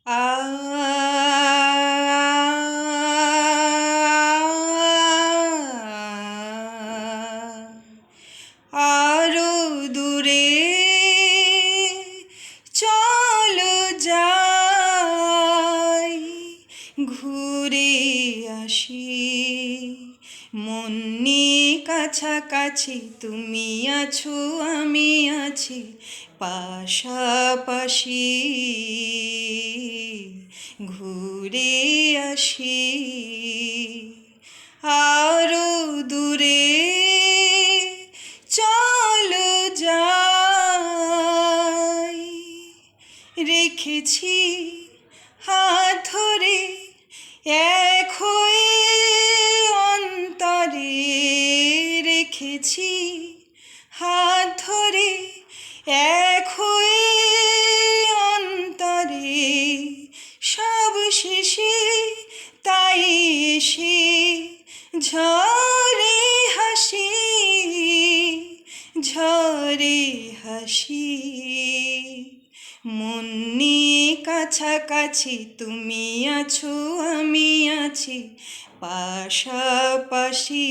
আ আরো দূরে চলো যাই, ঘুরে আসি। মন নিয়ে কাছাকাছি তুমি আছো, আমি আছি পাশাপাশি। ঘুরে আসি আরো দূরে চলো যাই। রেখেছি হাত ধরে এক হয়ে অন্তরে, রেখেছি হাত ধরে এক হয়ে অন্তরে। সব শেষে তাই এসে ঝরে হাসি, ঝরে হাসি। মন নিয়ে কাছাকাছি তুমি আছো, আমি আছি পাশাপাশি।